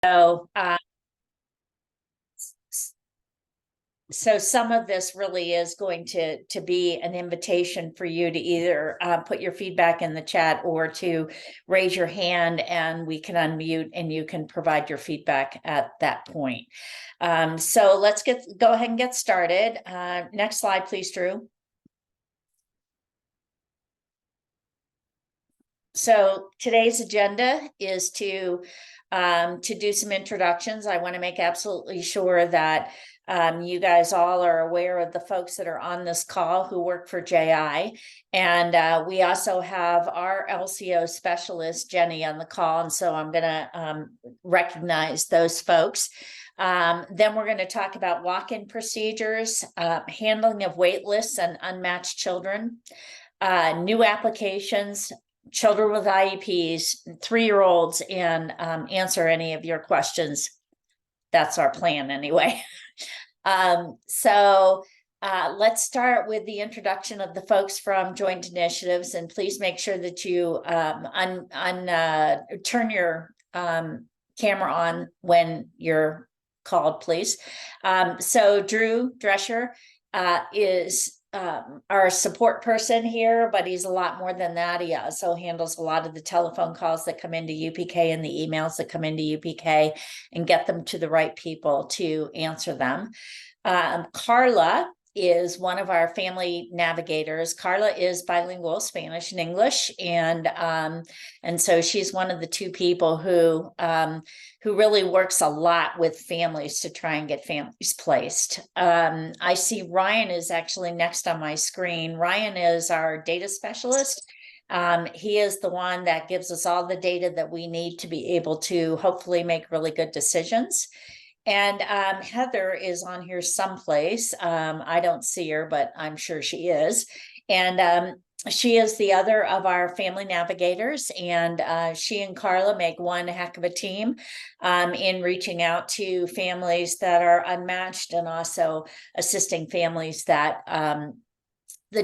So, so some of this really is going to be an invitation for you to either put your feedback in the chat or to raise your hand, and we can unmute and you can provide your feedback at that point. So let's go ahead and get started. Next slide, please, Drew. So today's agenda is to do some introductions. I want to make absolutely sure that you guys all are aware of the folks that are on this call who work for JI. And we also have our LCO specialist, Jenny, on the call. And so I'm going to recognize those folks. Then we're going to talk about walk-in procedures, handling of wait lists and unmatched children, new applications, children with IEPs, 3-year-olds, and answer any of your questions. That's our plan anyway. So let's start with the introduction of the folks from Joint Initiatives, and please make sure that you turn your camera on when you're called, please. So Drew Drescher is our support person here, but he's a lot more than that. He also handles a lot of the telephone calls that come into UPK and the emails that come into UPK and get them to the right people to answer them. Carla is one of our family navigators. Carla is bilingual, Spanish and English, and so she's one of the two people who really works a lot with families to try and get families placed. I see Ryan is actually next on my screen. Ryan is our data specialist. He is the one that gives us all the data that we need to be able to hopefully make really good decisions. And Heather is on here someplace. I don't see her, but I'm sure she is. And she is the other of our family navigators, and she and Carla make one heck of a team in reaching out to families that are unmatched and also assisting families that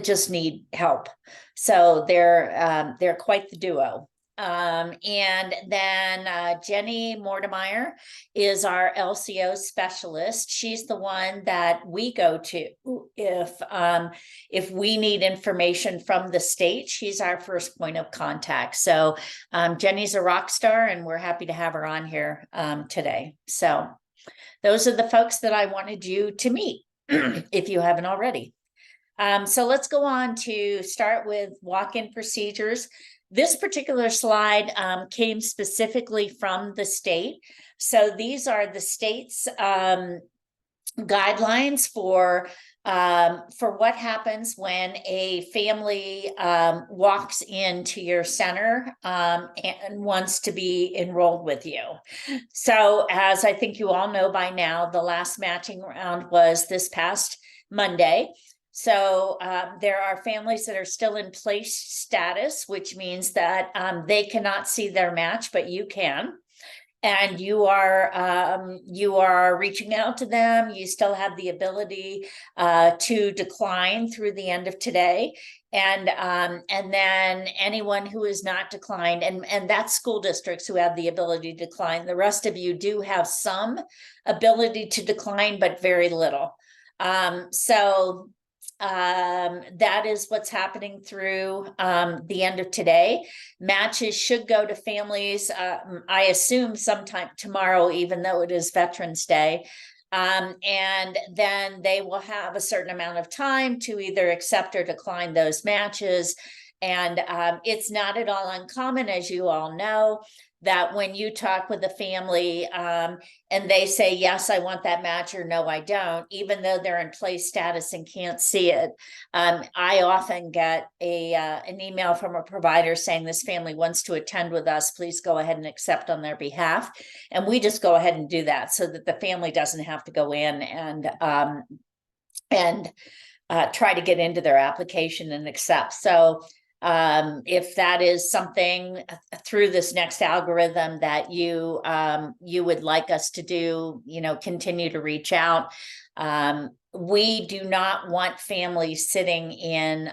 just need help. So they're quite the duo. And then Jenny Mortimer is our LCO specialist. She's the one that we go to if we need information from the state. She's our first point of contact. So Jenny's a rock star, and we're happy to have her on here today. So those are the folks that I wanted you to meet if you haven't already. So let's go on to start with walk-in procedures. This particular slide came specifically from the state. So these are the state's guidelines for what happens when a family walks into your center and wants to be enrolled with you. So as I think you all know by now, the last matching round was this past Monday. So there are families that are still in place status, which means that they cannot see their match, but you can. And you are reaching out to them. You still have the ability to decline through the end of today. And then anyone who is not declined, and that's school districts who have the ability to decline. The rest of you do have some ability to decline, but very little. So that is what's happening through the end of today. Matches should go to families, I assume sometime tomorrow, even though it is Veterans Day. And then they will have a certain amount of time to either accept or decline those matches. And it's not at all uncommon, as you all know, that when you talk with a family and they say, yes, I want that match, or no, I don't, even though they're in place status and can't see it, I often get an email from a provider saying this family wants to attend with us. Please go ahead and accept on their behalf. And we just go ahead and do that so that the family doesn't have to go in and try to get into their application and accept. So if that is something through this next algorithm that you would like us to do, continue to reach out. We do not want families sitting in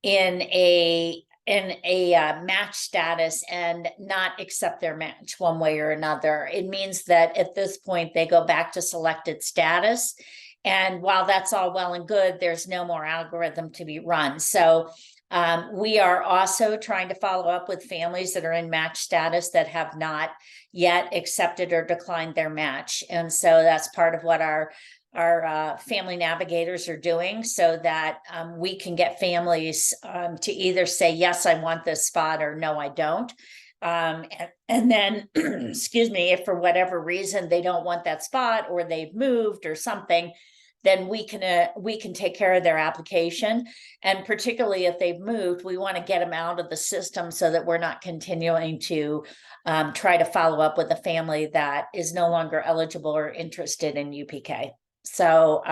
a in a match status and not accept their match one way or another. It means that at this point they go back to selected status. And while that's all well and good, there's no more algorithm to be run. So we are also trying to follow up with families that are in match status that have not yet accepted or declined their match. And so that's part of what our family navigators are doing, so that we can get families to either say, yes, I want this spot, or no, I don't. And then, excuse me, if for whatever reason they don't want that spot, or they've moved or something, then we can take care of their application. And particularly if they've moved, we want to get them out of the system so that we're not continuing to try to follow up with a family that is no longer eligible or interested in UPK. So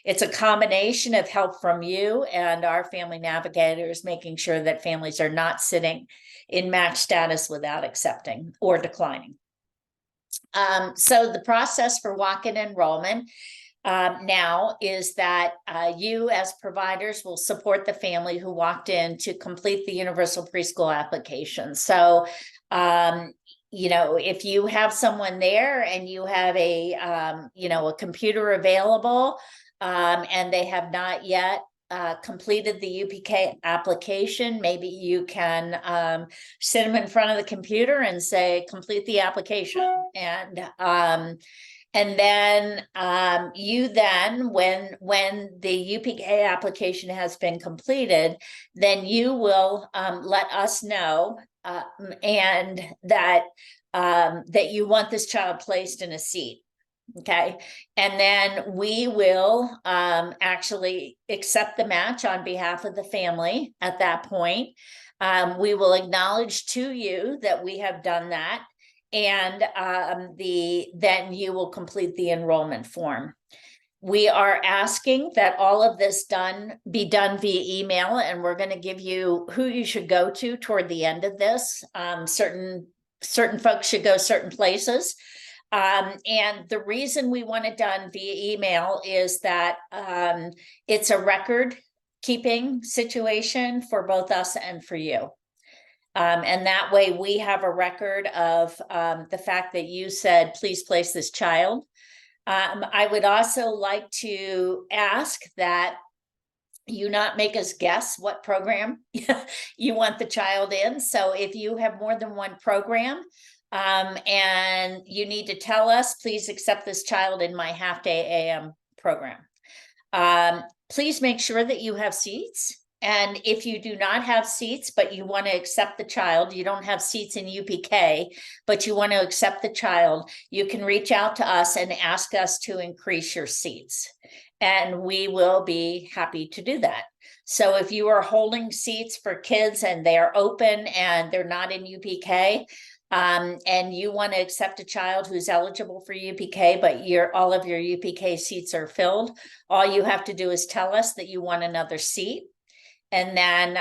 it's a combination of help from you and our family navigators, making sure that families are not sitting in match status without accepting or declining. So the process for walk-in enrollment now is that you as providers will support the family who walked in to complete the universal preschool application. So you know, if you have someone there and you have a you know, a computer available and they have not yet completed the UPK application, maybe you can sit them in front of the computer and say, complete the application. And then you then, when the UPK application has been completed, then you will let us know and that you want this child placed in a seat. Okay. And then we will actually accept the match on behalf of the family at that point. We will acknowledge to you that we have done that. And then you will complete the enrollment form. We are asking that all of this be done via email, and we're going to give you who you should go to toward the end of this. Certain folks should go certain places. And the reason we want it done via email is that it's a record keeping situation for both us and for you. And that way we have a record of the fact that you said, please place this child. I would also like to ask that you not make us guess what program you want the child in. So if you have more than one program and you need to tell us, please accept this child in my half-day AM program. Please make sure that you have seats. And if you do not have seats, but you want to accept the child, you don't have seats in UPK, but you want to accept the child, you can reach out to us and ask us to increase your seats. And we will be happy to do that. So if you are holding seats for kids and they are open and they're not in UPK, and you want to accept a child who's eligible for UPK, but all of your UPK seats are filled, all you have to do is tell us that you want another seat. And then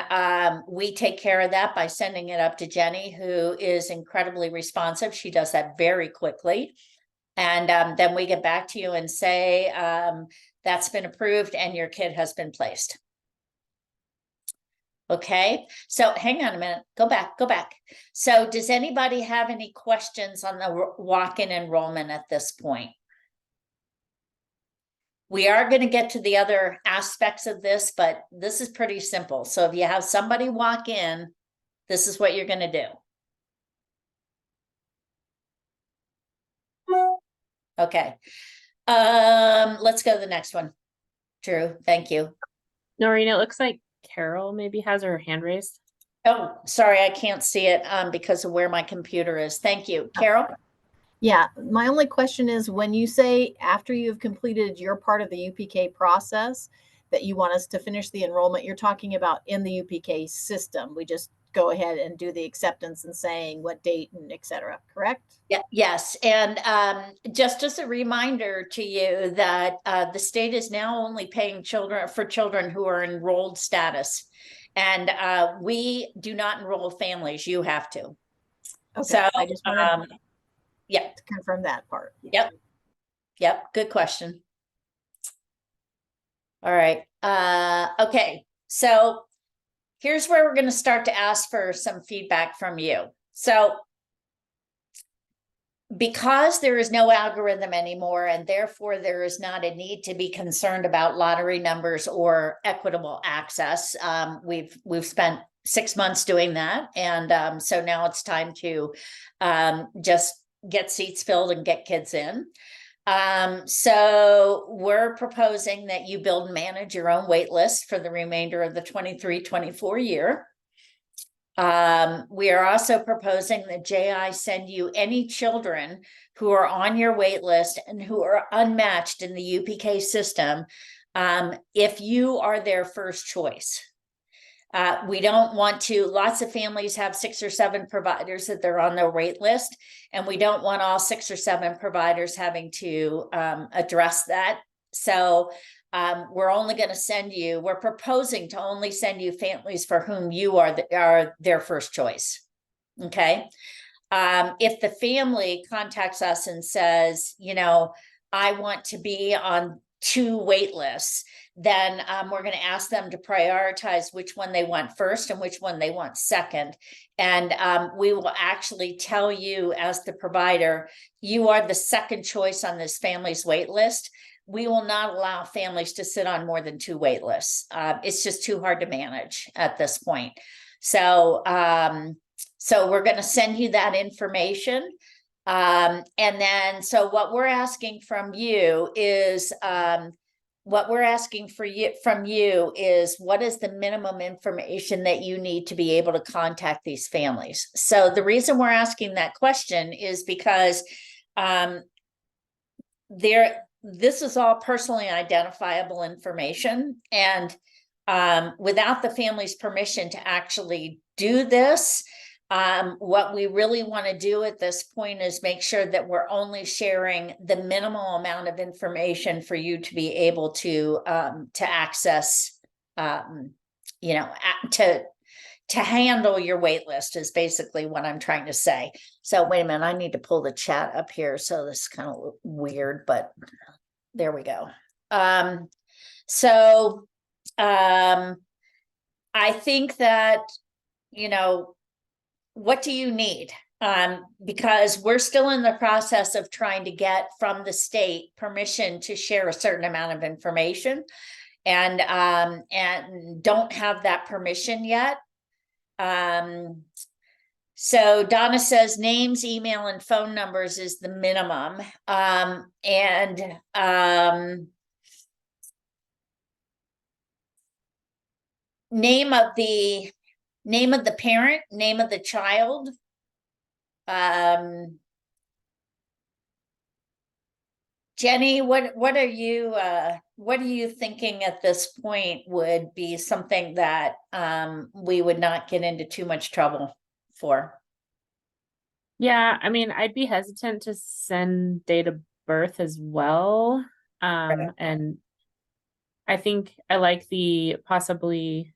we take care of that by sending it up to Jenny, who is incredibly responsive. She does that very quickly. And then we get back to you and say, that's been approved and your kid has been placed. Okay, so hang on a minute, go back. So does anybody have any questions on the walk-in enrollment at this point? We are going to get to the other aspects of this, but this is pretty simple. So if you have somebody walk in, this is what you're going to do. Okay. Let's go to the next one. Drew, thank you. Noreen, it looks like Carol maybe has her hand raised. Oh, sorry, I can't see it because of where my computer is. Thank you. Carol? Yeah, my only question is, when you say after you've completed your part of the UPK process that you want us to finish the enrollment, you're talking about in the UPK system. We just go ahead and do the acceptance and saying what date and et cetera, correct? Yeah, yes. And just as a reminder to you that the state is now only paying for children who are enrolled status. And we do not enroll families. You have to. Okay, so I just wanted yeah, to confirm that part. Yep. Good question. All right. Okay. So here's where we're going to start to ask for some feedback from you. So because there is no algorithm anymore, and therefore there is not a need to be concerned about lottery numbers or equitable access, we've spent 6 months doing that, and so now it's time to just get seats filled and get kids in. So we're proposing that you build and manage your own wait list for the remainder of the 23-24 year. We are also proposing that JI send you any children who are on your wait list and who are unmatched in the UPK system, if you are their first choice. We don't want to, lots of families have 6 or 7 providers that they're on their wait list, and we don't want all 6 or 7 providers having to address that. So we're only going to send you, we're proposing to only send you families for whom you are their first choice. Okay. If the family contacts us and says, you know, I want to be on 2 wait lists, then we're going to ask them to prioritize which one they want first and which one they want second. And we will actually tell you as the provider, you are the second choice on this family's wait list. We will not allow families to sit on more than 2 wait lists. It's just too hard to manage at this point. So, so we're going to send you that information. And then, so what we're asking from you is, what is the minimum information that you need to be able to contact these families? So the reason we're asking that question is because this is all personally identifiable information, and without the family's permission to actually do this, what we really want to do at this point is make sure that we're only sharing the minimal amount of information for you to be able to access, you know, to handle your wait list is basically what I'm trying to say. So wait a minute, I need to pull the chat up here. So this is kind of weird, but there we go. I think that, you know, what do you need? Because we're still in the process of trying to get from the state permission to share a certain amount of information, and don't have that permission yet. So Donna says names, email, and phone numbers is the minimum. Name of the parent, name of the child. Jenny, what are you thinking at this point would be something that we would not get into too much trouble for? Yeah, I mean, I'd be hesitant to send date of birth as well. And I think I like the possibly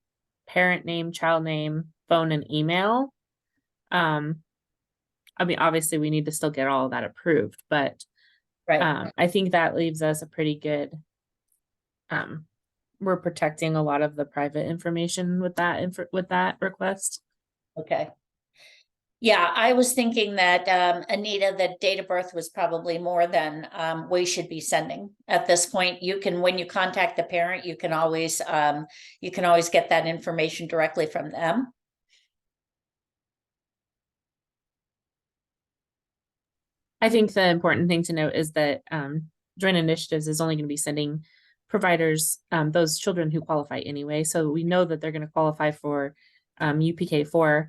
parent name, child name, phone, and email. I mean, obviously we need to still get all of that approved, but I think that leaves us a pretty good, we're protecting a lot of the private information with that request. Okay. Yeah, I was thinking that Anita, that date of birth was probably more than we should be sending at this point. You can, when you contact the parent, you can always get that information directly from them. I think the important thing to note is that Joint Initiatives is only going to be sending providers those children who qualify anyway. So we know that they're going to qualify for UPK4.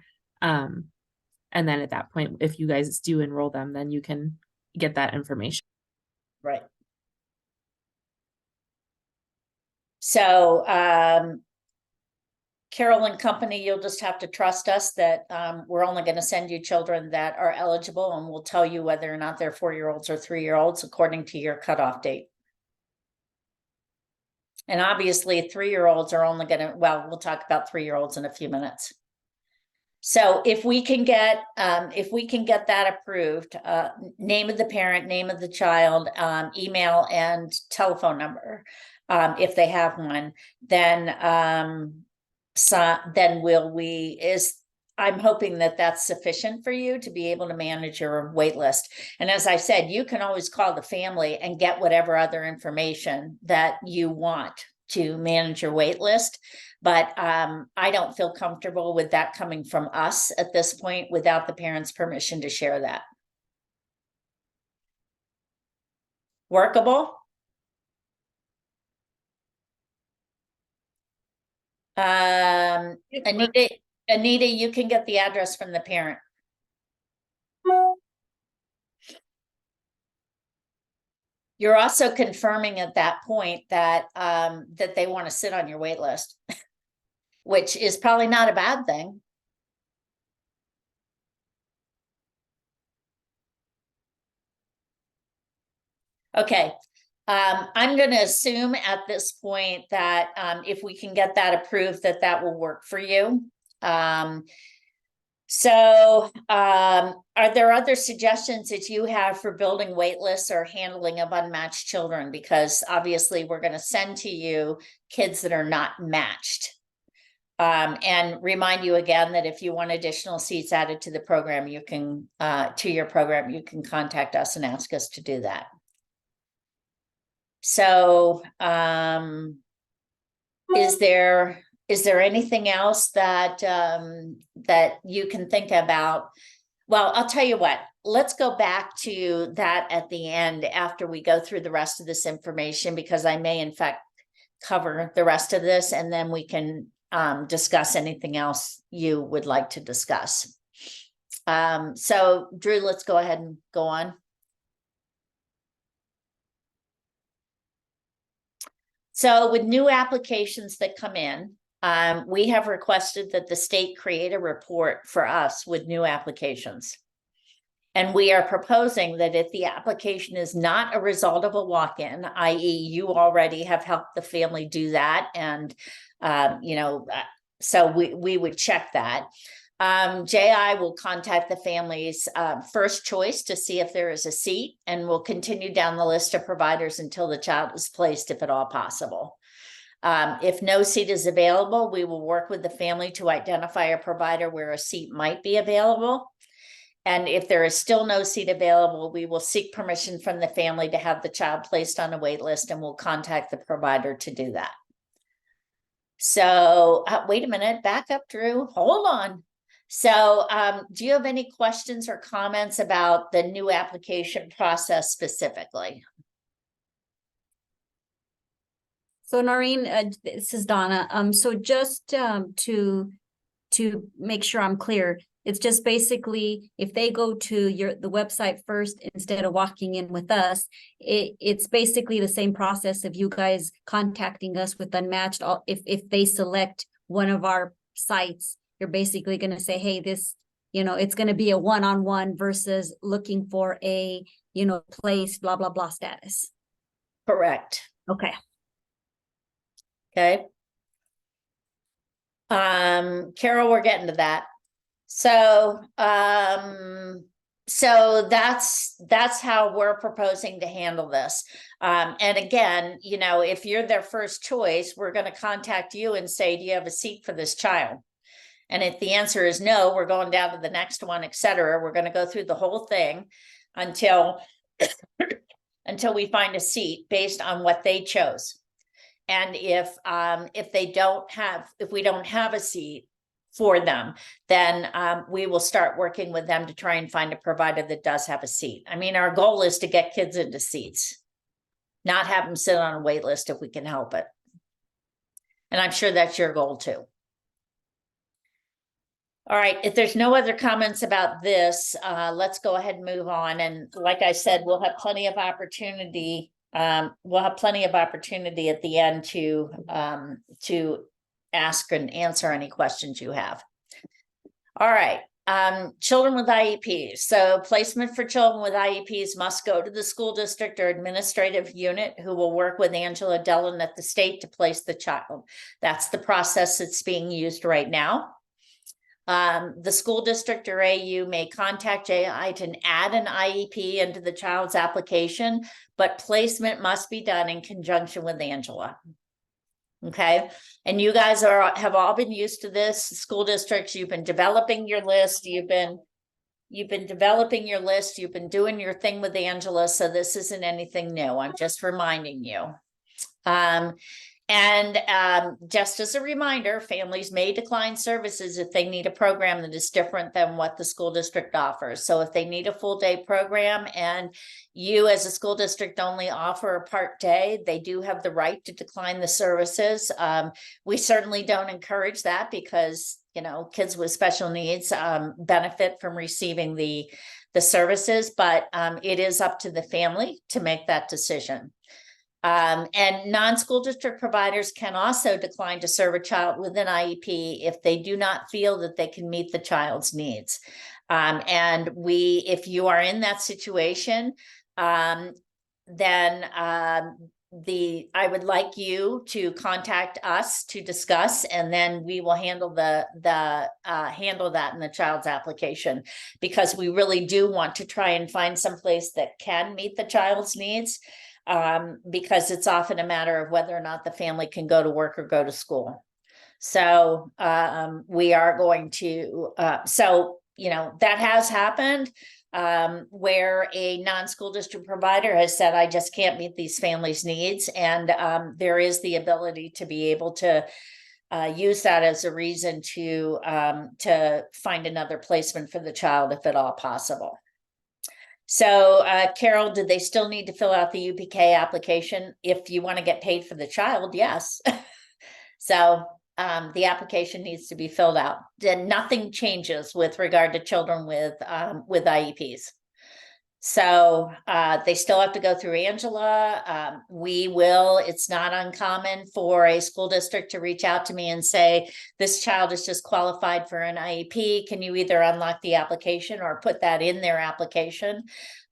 And then at that point, if you guys do enroll them, then you can get that information. Right. So Carol and company, you'll just have to trust us that we're only going to send you children that are eligible, and we'll tell you whether or not they're 4-year-olds or 3-year-olds according to your cutoff date. And obviously 3-year-olds are only going to, well, we'll talk about 3-year-olds in a few minutes. So if we can get that approved, name of the parent, name of the child, email and telephone number, if they have one, then I'm hoping that that's sufficient for you to be able to manage your wait list. And as I said, you can always call the family and get whatever other information that you want to manage your wait list. But I don't feel comfortable with that coming from us at this point without the parents' permission to share that. Workable? Anita, you can get the address from the parent. You're also confirming at that point that that they want to sit on your wait list, which is probably not a bad thing. Okay. I'm going to assume at this point that if we can get that approved, that will work for you. So are there other suggestions that you have for building wait lists or handling of unmatched children? Because obviously we're going to send to you kids that are not matched. And remind you again that if you want additional seats added to the program, you can to your program, you can contact us and ask us to do that. So is there anything else that that you can think about? Well, I'll tell you what, let's go back to that at the end after we go through the rest of this information, because I may in fact cover the rest of this, and then we can discuss anything else you would like to discuss. So Drew, let's go ahead and go on. So with new applications that come in, we have requested that the state create a report for us with new applications. And we are proposing that if the application is not a result of a walk-in, i.e. you already have helped the family do that, and so we would check that. JI will contact the family's first choice to see if there is a seat, and will continue down the list of providers until the child is placed, if at all possible. If no seat is available, we will work with the family to identify a provider where a seat might be available. And if there is still no seat available, we will seek permission from the family to have the child placed on a wait list, and we'll contact the provider to do that. So wait a minute, back up, Drew, hold on. So do you have any questions or comments about the new application process specifically? So Noreen, this is Donna. So just to make sure I'm clear, it's just basically if they go to the website first instead of walking in with us, it's basically the same process of you guys contacting us with unmatched. If they select one of our sites, you're basically going to say, hey, this, it's going to be a one-on-one versus looking for a, place, blah, blah, blah status. Correct. Okay. Okay. Carol, we're getting to that. So, so that's how we're proposing to handle this. And again, if you're their first choice, we're going to contact you and say, do you have a seat for this child? And if the answer is no, we're going down to the next one, et cetera. We're going to go through the whole thing until we find a seat based on what they chose. And if we don't have a seat for them, then we will start working with them to try and find a provider that does have a seat. I mean, our goal is to get kids into seats, not have them sit on a wait list if we can help it. And I'm sure that's your goal too. All right, if there's no other comments about this, let's go ahead and move on. And like I said, we'll have plenty of opportunity. We'll have plenty of opportunity at the end to ask and answer any questions you have. All right, children with IEPs. So placement for children with IEPs must go to the school district or administrative unit, who will work with Angela Dellin at the state to place the child. That's the process that's being used right now. The school district or AU may contact JI to add an IEP into the child's application, but placement must be done in conjunction with Angela. Okay, and you guys have all been used to this. School districts, you've been developing your list, you've been developing your list, you've been doing your thing with Angela, so this isn't anything new. I'm just reminding you. Just as a reminder, families may decline services if they need a program that is different than what the school district offers. So if they need a full day program and you as a school district only offer a part day, they do have the right to decline the services. We certainly don't encourage that because, you know, kids with special needs benefit from receiving the services, but it is up to the family to make that decision. And non-school district providers can also decline to serve a child with an IEP if they do not feel that they can meet the child's needs. If you are in that situation, then I would like you to contact us to discuss, and then we will handle handle that in the child's application, because we really do want to try and find some place that can meet the child's needs. Because it's often a matter of whether or not the family can go to work or go to school. So we are going to, you know, that has happened where a non-school district provider has said, I just can't meet these families' needs. And there is the ability to be able to use that as a reason to find another placement for the child if at all possible. So, Carol, do they still need to fill out the UPK application if you want to get paid for the child? Yes. So the application needs to be filled out. Then nothing changes with regard to children with IEPs. So they still have to go through Angela. It's not uncommon for a school district to reach out to me and say, this child is just qualified for an IEP. Can you either unlock the application or put that in their application?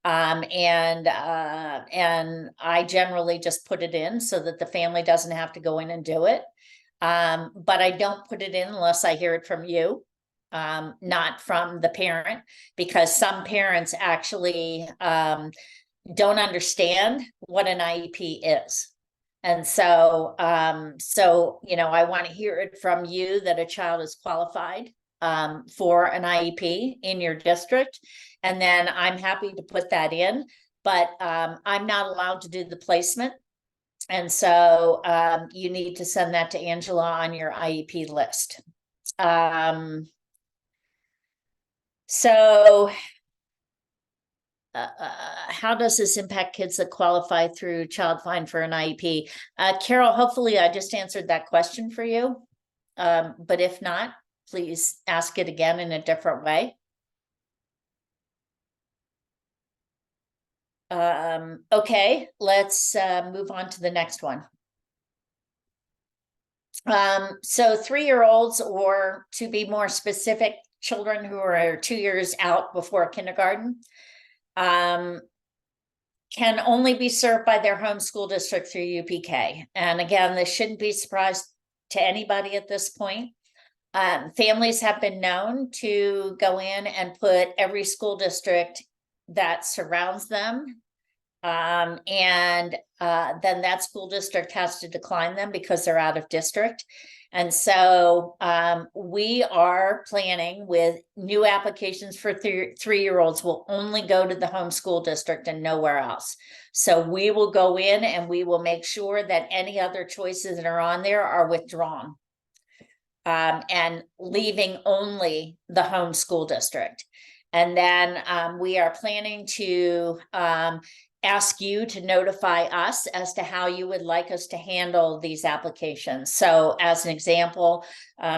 And I generally just put it in so that the family doesn't have to go in and do it. But I don't put it in unless I hear it from you. Not from the parent, because some parents actually don't understand what an IEP is. And so, you know, I want to hear it from you that a child is qualified for an IEP in your district. And then I'm happy to put that in, but I'm not allowed to do the placement. And so you need to send that to Angela on your IEP list. So how does this impact kids that qualify through Child Find for an IEP? Carol, hopefully I just answered that question for you. But if not, please ask it again in a different way. Okay, let's move on to the next one. So 3-year-olds, or to be more specific, children who are 2 years out before kindergarten, can only be served by their home school district through UPK. And again, this shouldn't be a surprise to anybody at this point. Families have been known to go in and put every school district that surrounds them. Then that school district has to decline them because they're out of district. And so we are planning with new applications for 3-year-olds will only go to the home school district and nowhere else. So we will go in and we will make sure that any other choices that are on there are withdrawn. And leaving only the home school district. And then we are planning to ask you to notify us as to how you would like us to handle these applications. So as an example,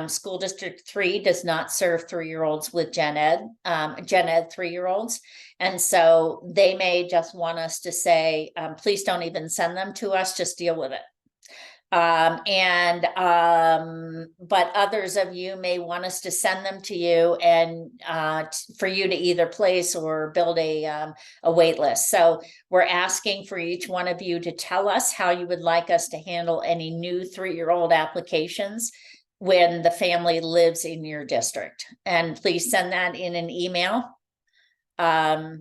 School District 3 does not serve 3-year-olds with Gen Ed 3-year-olds. And so they may just want us to say, please don't even send them to us, just deal with it. But others of you may want us to send them to you and for you to either place or build a wait list. So we're asking for each one of you to tell us how you would like us to handle any new 3-year-old applications when the family lives in your district. And please send that in an email so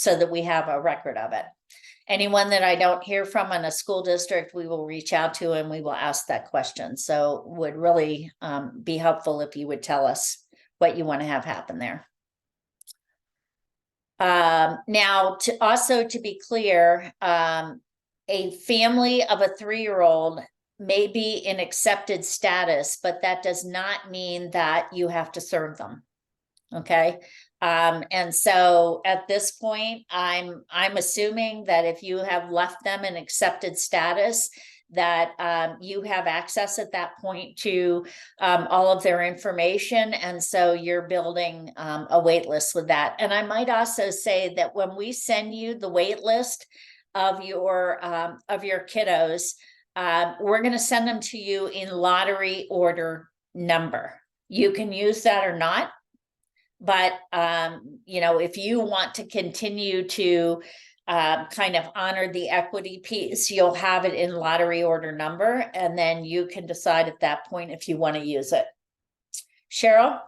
that we have a record of it. Anyone that I don't hear from in a school district, we will reach out to and we will ask that question. So would really be helpful if you would tell us what you want to have happen there. Now, to be clear, a family of a 3-year-old may be in accepted status, but that does not mean that you have to serve them. Okay. And so at this point, I'm assuming that if you have left them in accepted status, that you have access at that point to all of their information. And so you're building a wait list with that. And I might also say that when we send you the wait list of your kiddos, we're going to send them to you in lottery order number. You can use that or not. But, you know, if you want to continue to kind of honor the equity piece, you'll have it in lottery order number, and then you can decide at that point if you want to use it. Cheryl?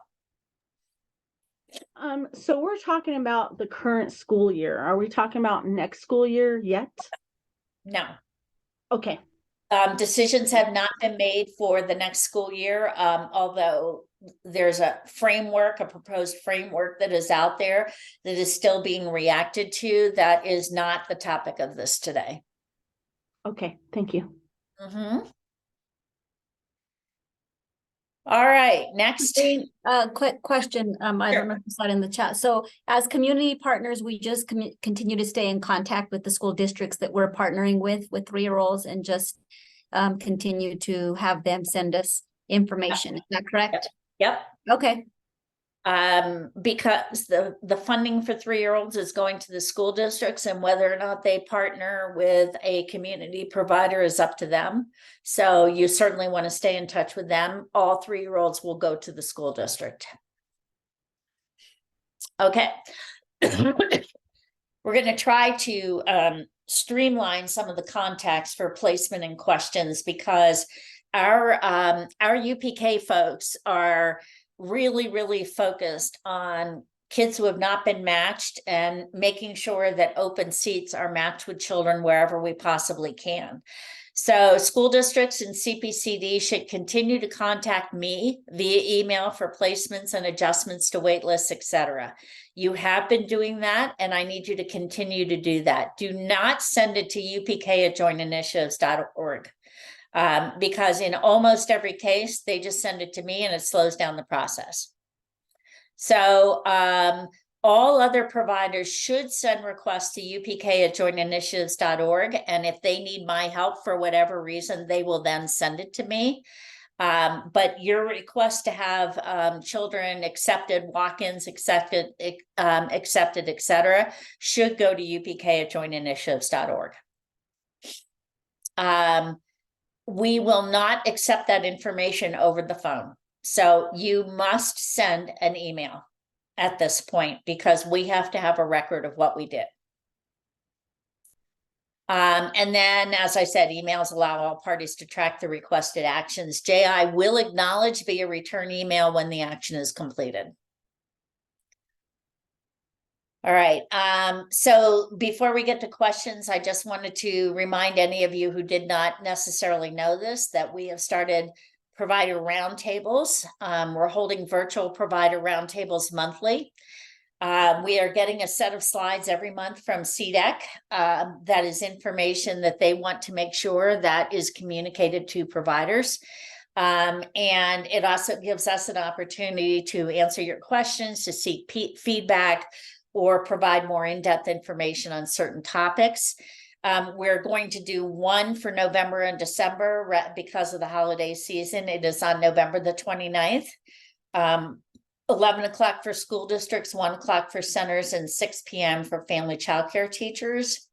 So we're talking about the current school year. Are we talking about next school year yet? No. Okay. Decisions have not been made for the next school year, although there's a proposed framework that is out there that is still being reacted to. That is not the topic of this today. Okay, thank you. Mm-hmm. All right, next. Quick question. I don't know if you saw it in the chat. So as community partners, we just continue to stay in contact with the school districts that we're partnering with 3-year-olds, and just continue to have them send us information. Is that correct? Yep. Okay. Because the funding for 3-year-olds is going to the school districts, and whether or not they partner with a community provider is up to them. So you certainly want to stay in touch with them. All 3-year-olds will go to the school district. Okay. We're going to try to streamline some of the contacts for placement and questions, because our UPK folks are really focused on kids who have not been matched and making sure that open seats are matched with children wherever we possibly can. So school districts and CPCD should continue to contact me via email for placements and adjustments to wait lists, etc. You have been doing that, and I need you to continue to do that. Do not send it to upk@jointinitiatives.org. Because in almost every case, they just send it to me and it slows down the process. So all other providers should send requests to upk@jointinitiatives.org. And if they need my help for whatever reason, they will then send it to me. But your request to have children accepted, walk-ins accepted, etc., should go to upk@jointinitiatives.org. We will not accept that information over the phone. So you must send an email at this point, because we have to have a record of what we did. And then, as I said, emails allow all parties to track the requested actions. JI will acknowledge via return email when the action is completed. All right. So before we get to questions, I just wanted to remind any of you who did not necessarily know this, that we have started provider roundtables. We're holding virtual provider roundtables monthly. We are getting a set of slides every month from CDEC that is information that they want to make sure that is communicated to providers. And it also gives us an opportunity to answer your questions, to seek feedback, or provide more in-depth information on certain topics. We're going to do one for November and December because of the holiday season. It is on November the 29th. 11 o'clock for school districts, 1 o'clock for centers, and 6 p.m. for family childcare teachers.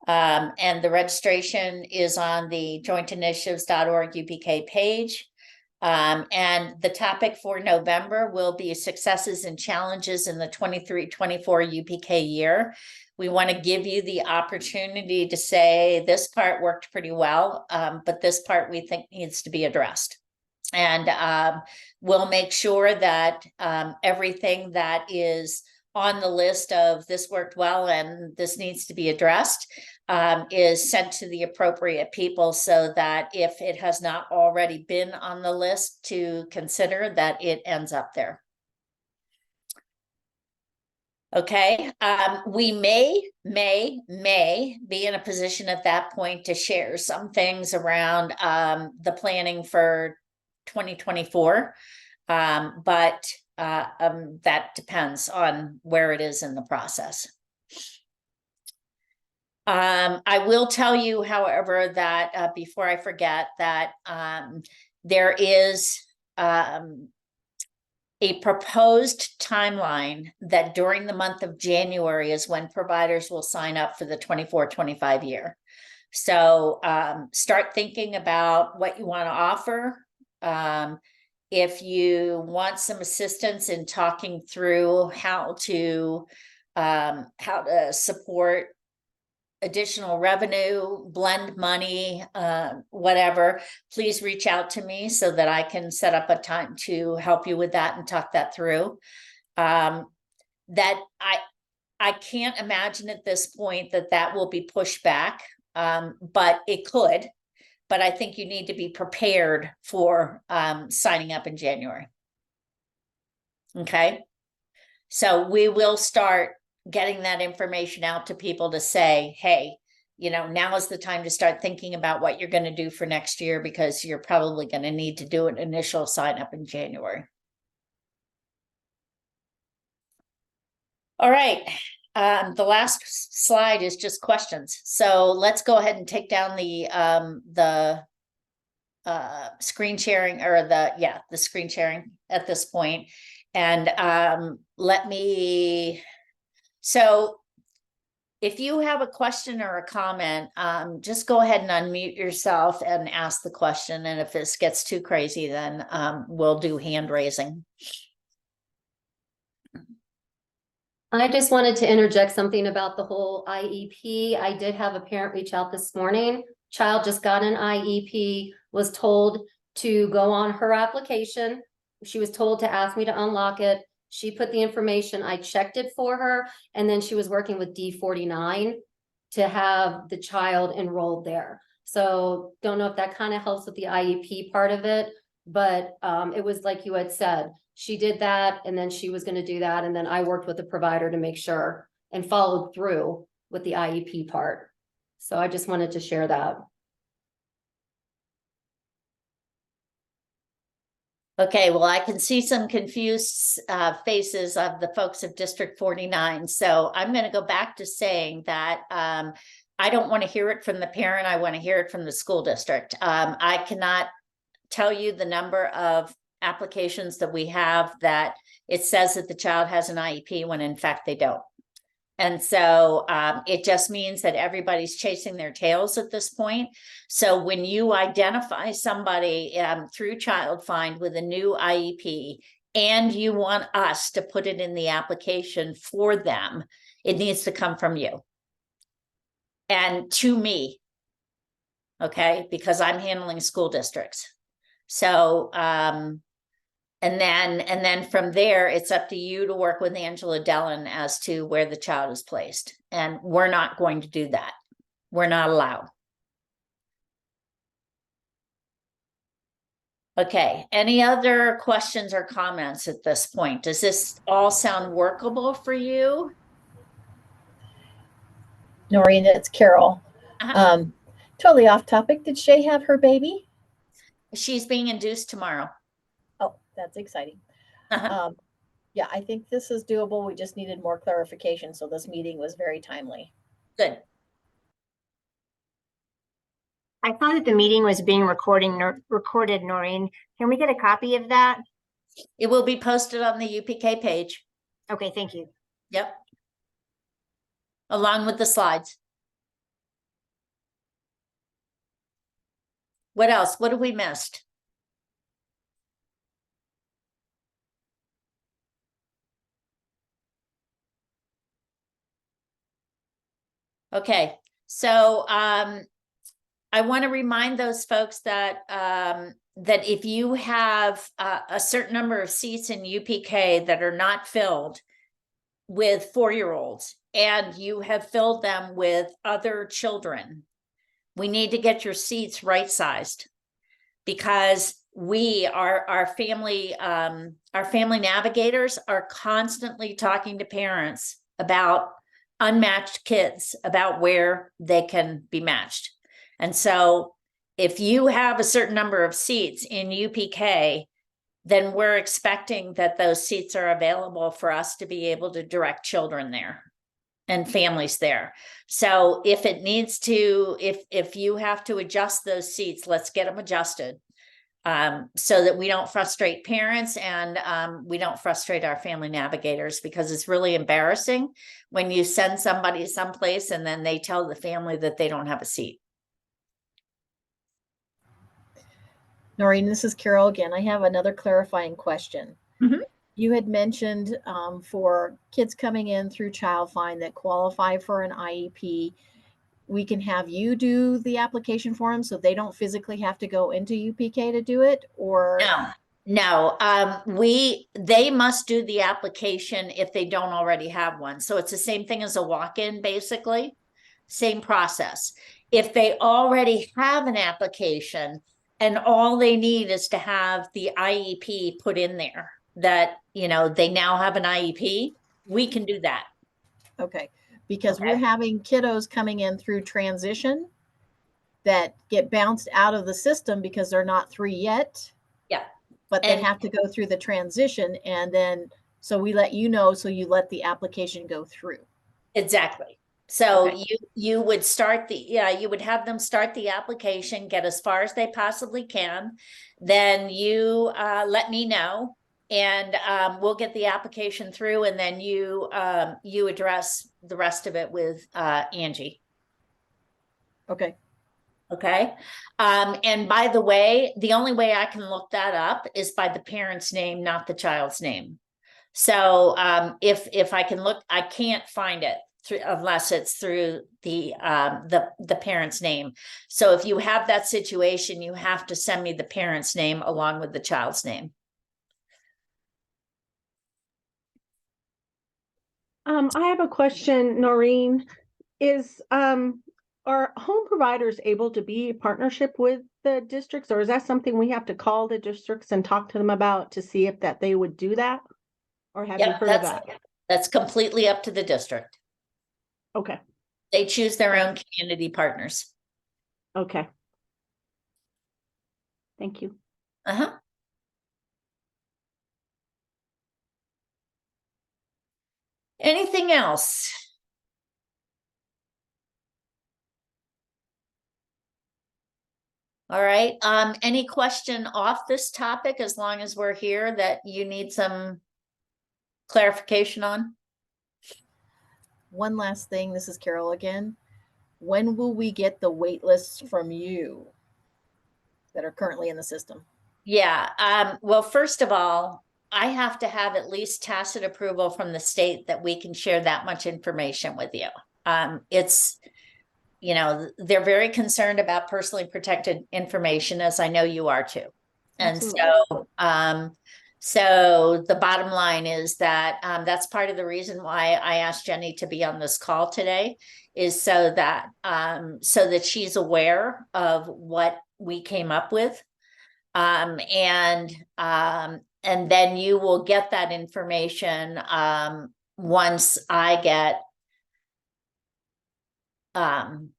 And the registration is on the jointinitiatives.org UPK page. And the topic for November will be successes and challenges in the 23-24 UPK year. We want to give you the opportunity to say this part worked pretty well, but this part we think needs to be addressed. And we'll make sure that everything that is on the list of this worked well and this needs to be addressed is sent to the appropriate people, so that if it has not already been on the list to consider, that it ends up there. Okay, we may be in a position at that point to share some things around the planning for 2024, but that depends on where it is in the process. I will tell you, however, that before I forget, that there is a proposed timeline that during the month of January is when providers will sign up for the 24-25 year. So start thinking about what you want to offer. If you want some assistance in talking through how to support additional revenue, blend money, whatever, please reach out to me so that I can set up a time to help you with that and talk that through. That I can't imagine at this point that will be pushed back, but it could. But I think you need to be prepared for signing up in January. Okay, so we will start getting that information out to people to say, hey, you know, now is the time to start thinking about what you're going to do for next year, because you're probably going to need to do an initial sign up in January. All right. The last slide is just questions. So let's go ahead and take down the screen sharing, or the screen sharing at this point. And so if you have a question or a comment, just go ahead and unmute yourself and ask the question. And if this gets too crazy, then we'll do hand raising. I just wanted to interject something about the whole IEP. I did have a parent reach out this morning. Child just got an IEP, was told to go on her application. She was told to ask me to unlock it. She put the information, I checked it for her, and then she was working with D49 to have the child enrolled there. So don't know if that kind of helps with the IEP part of it, but it was like you had said, she did that, and then she was going to do that, and then I worked with the provider to make sure and followed through with the IEP part. So I just wanted to share that. Okay, well, I can see some confused faces of the folks of District 49. So I'm going to go back to saying that I don't want to hear it from the parent. I want to hear it from the school district. I cannot tell you the number of applications that we have that it says that the child has an IEP when in fact they don't. And so it just means that everybody's chasing their tails at this point. So when you identify somebody through Child Find with a new IEP, and you want us to put it in the application for them, it needs to come from you and to me. Okay, because I'm handling school districts. So and then from there, it's up to you to work with Angela Dellin as to where the child is placed. And we're not going to do that. We're not allowed. Okay, any other questions or comments at this point? Does this all sound workable for you? Noreen, it's Carol. Totally off topic. Did Shay have her baby? She's being induced tomorrow. Oh, that's exciting. Yeah, I think this is doable. We just needed more clarification. So this meeting was very timely. Good. I thought that the meeting was being recorded, Noreen. Can we get a copy of that? It will be posted on the UPK page. Okay, thank you. Yep. Along with the slides. What else? What have we missed? Okay, so I want to remind those folks that that if you have a certain number of seats in UPK that are not filled, with 4-year-olds and you have filled them with other children, we need to get your seats right-sized, because our family navigators are constantly talking to parents about unmatched kids, about where they can be matched. And so if you have a certain number of seats in UPK, then we're expecting that those seats are available for us to be able to direct children there and families there. So if it needs to, if you have to adjust those seats, let's get them adjusted, so that we don't frustrate parents and we don't frustrate our family navigators, because it's really embarrassing when you send somebody someplace and then they tell the family that they don't have a seat. Noreen, this is Carol again. I have another clarifying question. Mhm. You had mentioned for kids coming in through Child Find that qualify for an IEP, we can have you do the application for them so they don't physically have to go into UPK to do it, or No, they must do the application if they don't already have one. So it's the same thing as a walk-in, basically, same process. If they already have an application and all they need is to have the IEP put in there, that, they now have an IEP, we can do that. okay, because Okay. we're having kiddos coming in through transition that get bounced out of the system because they're not 3 yet. Yeah. But they And have to go through the transition, and then so we let you know, so you let the application go through. exactly. So Okay. you would you would have them start the application, get as far as they possibly can. Then you let me know, and we'll get the application through, and then you address the rest of it with Angie. Okay. Okay. And by the way, the only way I can look that up is by the parent's name, not the child's name. So if I can look, I can't find it unless it's through the parent's name. So if you have that situation, you have to send me the parent's name along with the child's name. I have a question, Noreen. Are home providers able to be a partnership with the districts, or is that something we have to call the districts and talk to them about to see if that they would do that? Or have you Yep, heard of that? that's completely up to the district. Okay. They choose their own community partners. Okay. Thank you. Uh-huh. Anything else? All right. Any question off this topic, as long as we're here, that you need some clarification on? One last thing. This is Carol again. When will we get the wait lists from you that are currently in the system? Yeah. Well, first of all, I have to have at least tacit approval from the state that we can share that much information with you. It's, they're very concerned about personally protected information, as I know you are too. And Absolutely. so the bottom line is that that's part of the reason why I asked Jenny to be on this call today, is so that she's aware of what we came up with. And then you will get that information once I get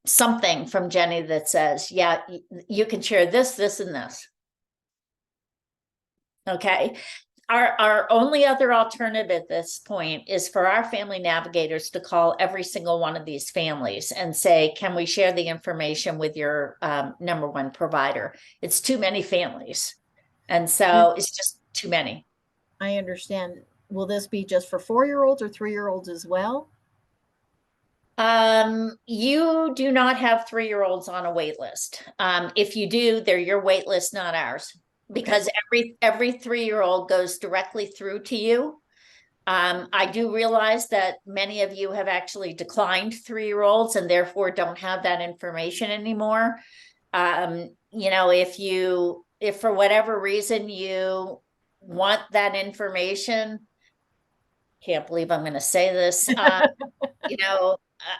something from Jenny that says, yeah, you can share this, and this. Okay. Our only other alternative at this point is for our family navigators to call every single one of these families and say, can we share the information with your number one provider? It's too many families. And so it's just too many. I understand. Will this be just for 4-year-olds or 3-year-olds as well? You do not have 3-year-olds on a wait list. If you do, they're your wait list, not ours, because every 3-year-old goes directly through to you. I do realize that many of you have actually declined 3-year-olds and therefore don't have that information anymore. If for whatever reason you want that information, can't believe I'm gonna say this. You know,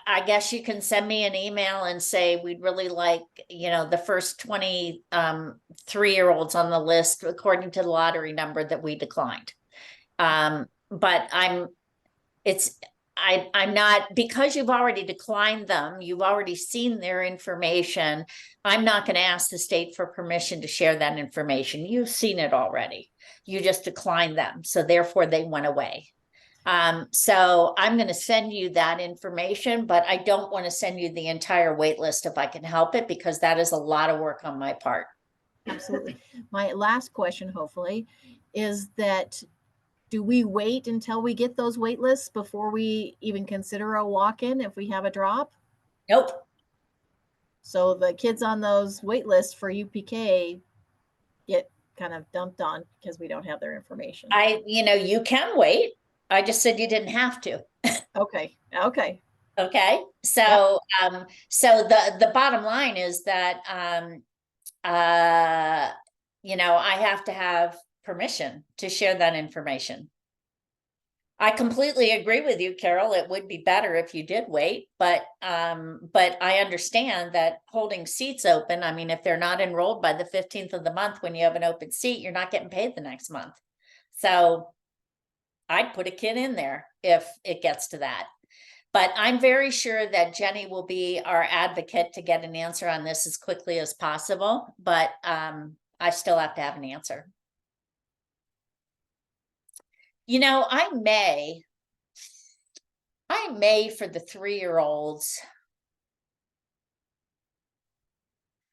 I guess you can send me an email and say, we'd really like, you know, the first 20 3-year-olds on the list according to the lottery number that we declined. But I'm not, because you've already declined them, you've already seen their information. I'm not going to ask the state for permission to share that information. You've seen it already. You just declined them. So therefore they went away. So I'm going to send you that information, but I don't want to send you the entire wait list if I can help it, because that is a lot of work on my part. Absolutely. My last question, hopefully, is that do we wait until we get those wait lists before we even consider a walk-in if we have a drop? Nope. So the kids on those wait lists for UPK get kind of dumped on because we don't have their information. You can wait. I just said you didn't have to. Okay. Okay. Okay. So, so the bottom line is that, I have to have permission to share that information. I completely agree with you, Carol. It would be better if you did wait, but I understand that holding seats open, I mean, if they're not enrolled by the 15th of the month, when you have an open seat, you're not getting paid the next month. So I'd put a kid in there if it gets to that. But I'm very sure that Jenny will be our advocate to get an answer on this as quickly as possible. But I still have to have an answer. I may for the 3-year-olds.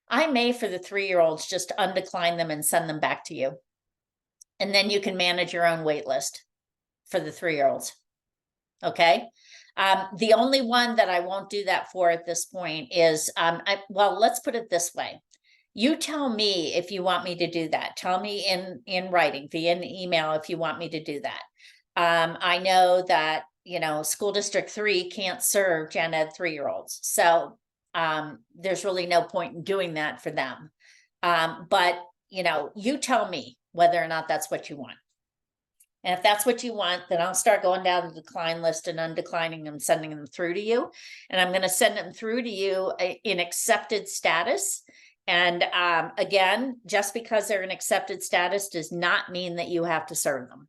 I may for the 3-year-olds just undecline them and send them back to you. And then you can manage your own wait list for the 3-year-olds. Okay. The only one that I won't do that for at this point is, well, let's put it this way. You tell me if you want me to do that. Tell me in writing via an email if you want me to do that. I know that, school district 3 can't serve gen ed 3-year-olds. So there's really no point in doing that for them. But you tell me whether or not that's what you want. And if that's what you want, then I'll start going down the decline list and undeclining them, sending them through to you. And I'm going to send them through to you in accepted status. And again, just because they're in accepted status does not mean that you have to serve them.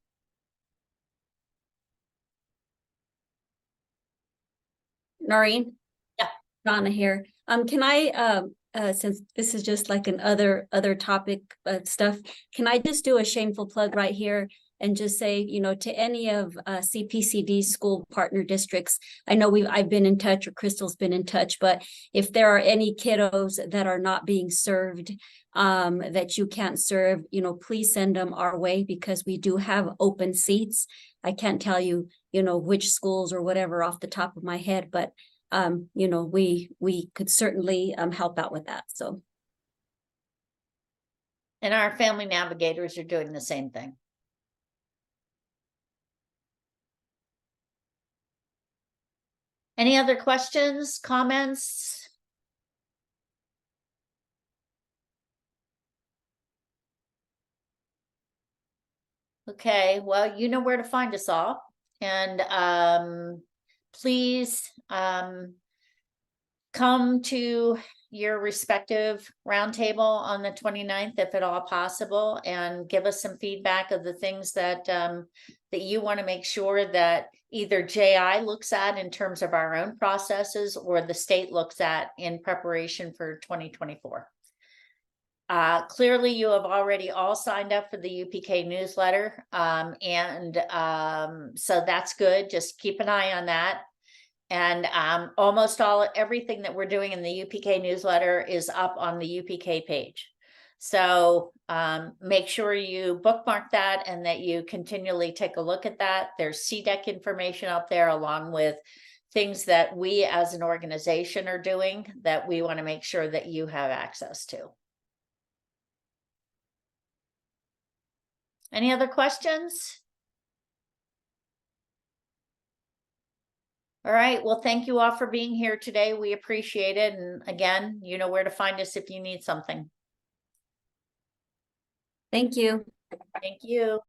Noreen? Yeah. Donna here. Can I, since this is just like an other topic stuff, can I just do a shameful plug right here and just say, to any of CPCD school partner districts, I know I've been in touch, or Crystal's been in touch, but if there are any kiddos that are not being served, that you can't serve, please send them our way, because we do have open seats. I can't tell you, which schools or whatever off the top of my head, but we could certainly help out with that. So. And our family navigators are doing the same thing. Any other questions, comments? Okay, well, you know where to find us all. And please come to your respective roundtable on the 29th, if at all possible, and give us some feedback of the things that that you want to make sure that either JI looks at in terms of our own processes, or the state looks at in preparation for 2024. Clearly, you have already all signed up for the UPK newsletter, so that's good. Just keep an eye on that. And everything that we're doing in the UPK newsletter is up on the UPK page. So make sure you bookmark that and that you continually take a look at that. There's CDEC information up there, along with things that we as an organization are doing that we want to make sure that you have access to. Any other questions? All right. Well, thank you all for being here today. We appreciate it. And again, you know where to find us if you need something. Thank you. Thank you.